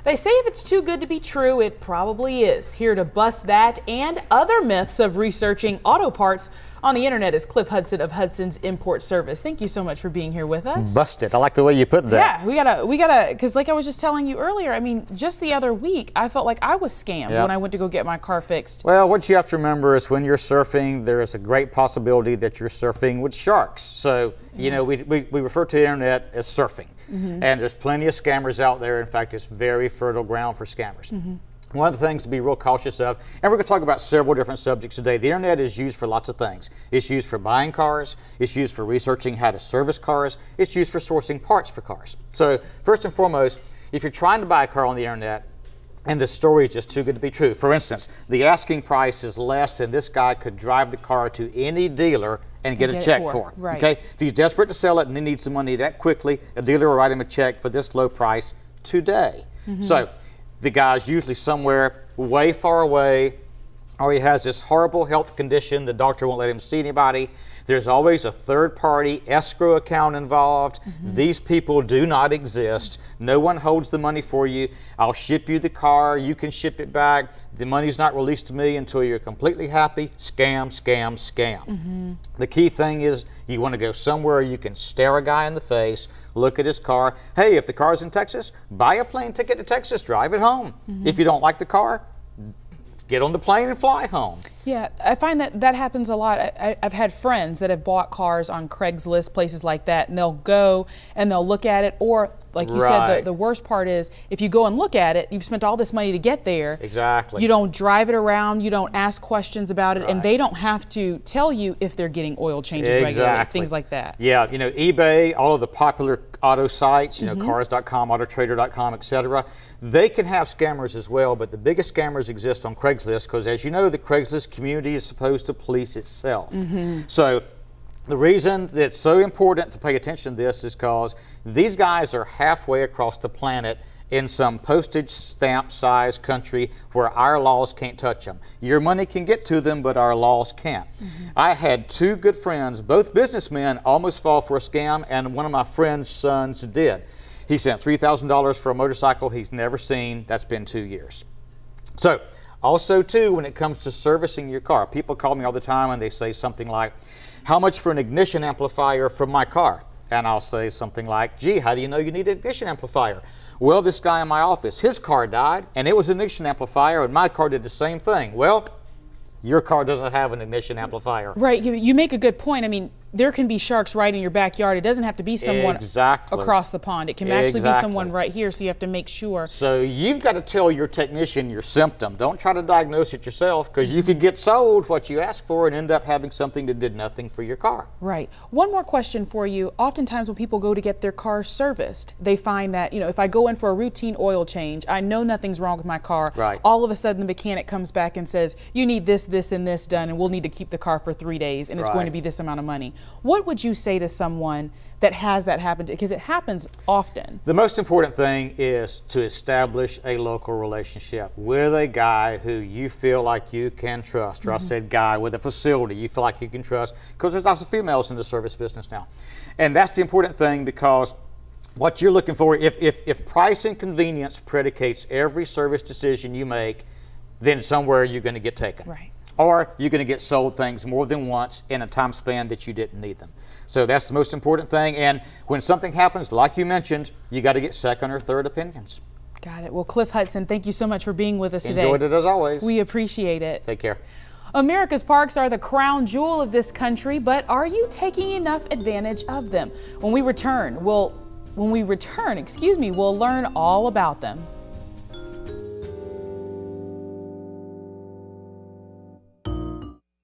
They say if it's too good to be true, it probably is. Here to bust that and other myths of researching auto parts on the internet is Cliff Hudson of Hudson's Import Service. Thank you so much for being here with us. Busted. I like the way you put that. Yeah, we gotta, because like I was just telling you earlier, I mean, just the other week, I felt like I was scammed when I went to go get my car fixed. Well, what you have to remember is when you're surfing, there is a great possibility that you're surfing with sharks. So, you know, we refer to the internet as surfing. And there's plenty of scammers out there. In fact, it's very fertile ground for scammers. One of the things to be real cautious of, and we're going to talk about several different subjects today. The internet is used for lots of things. It's used for buying cars. It's used for researching how to service cars. It's used for sourcing parts for cars. So first and foremost, if you're trying to buy a car on the internet and the story is just too good to be true, for instance, the asking price is less than this guy could drive the car to any dealer and get a check for. Right. Okay? If he's desperate to sell it and he needs the money that quickly, a dealer will write him a check for this low price today. So the guy's usually somewhere way far away, or he has this horrible health condition, the doctor won't let him see anybody. There's always a third-party escrow account involved. These people do not exist. No one holds the money for you. I'll ship you the car. You can ship it back. The money's not released to me until you're completely happy. Scam, scam, scam. The key thing is you want to go somewhere you can stare a guy in the face, look at his car. Hey, if the car's in Texas, buy a plane ticket to Texas, drive it home. If you don't like the car, get on the plane and fly home. Yeah, I find that happens a lot. I've had friends that have bought cars on Craigslist, places like that, and they'll go and they'll look at it, or like you said, the worst part is if you go and look at it, you've spent all this money to get there. Exactly. You don't drive it around, you don't ask questions about it, and they don't have to tell you if they're getting oil changes regularly, things like that. Yeah, you know, eBay, all of the popular auto sites, you know, cars.com, autotrader.com, etc., they can have scammers as well, but the biggest scammers exist on Craigslist because, as you know, the Craigslist community is supposed to police itself. So the reason that it's so important to pay attention to this is because these guys are halfway across the planet in some postage stamp size country where our laws can't touch them. Your money can get to them, but our laws can't. I had two good friends, both businessmen, almost fall for a scam, and one of my friend's sons did. He sent $3,000 for a motorcycle he's never seen. That's been 2 years. So also too, when it comes to servicing your car, people call me all the time and they say something like, how much for an ignition amplifier for my car? And I'll say something like, gee, how do you know you need an ignition amplifier? Well, this guy in my office, his car died and it was an ignition amplifier and my car did the same thing. Well, your car doesn't have an ignition amplifier. Right, you make a good point. I mean, there can be sharks right in your backyard. It doesn't have to be someone across the pond. It can actually be someone right here, so you have to make sure. So you've got to tell your technician your symptom. Don't try to diagnose it yourself, because you could get sold what you asked for and end up having something that did nothing for your car. Right. One more question for you. Oftentimes when people go to get their car serviced, they find that, you know, if I go in for a routine oil change, I know nothing's wrong with my car. All of a sudden the mechanic comes back and says, you need this, this, and this done, and we'll need to keep the car for 3 days, and it's going to be this amount of money. What would you say to someone that has that happen to, because it happens often? The most important thing is to establish a local relationship with a guy who you feel like you can trust, or I said guy, with a facility you feel like you can trust, because there's lots of females in the service business now. And that's the important thing, because what you're looking for, if price and convenience predicates every service decision you make, then somewhere you're going to get taken. Or you're going to get sold things more than once in a time span that you didn't need them. So that's the most important thing. And when something happens, like you mentioned, you got to get second or third opinions. Got it. Well, Cliff Hudson, thank you so much for being with us today. Enjoyed it as always. We appreciate it. Take care. America's parks are the crown jewel of this country, but are you taking enough advantage of them? When we return, we'll learn all about them.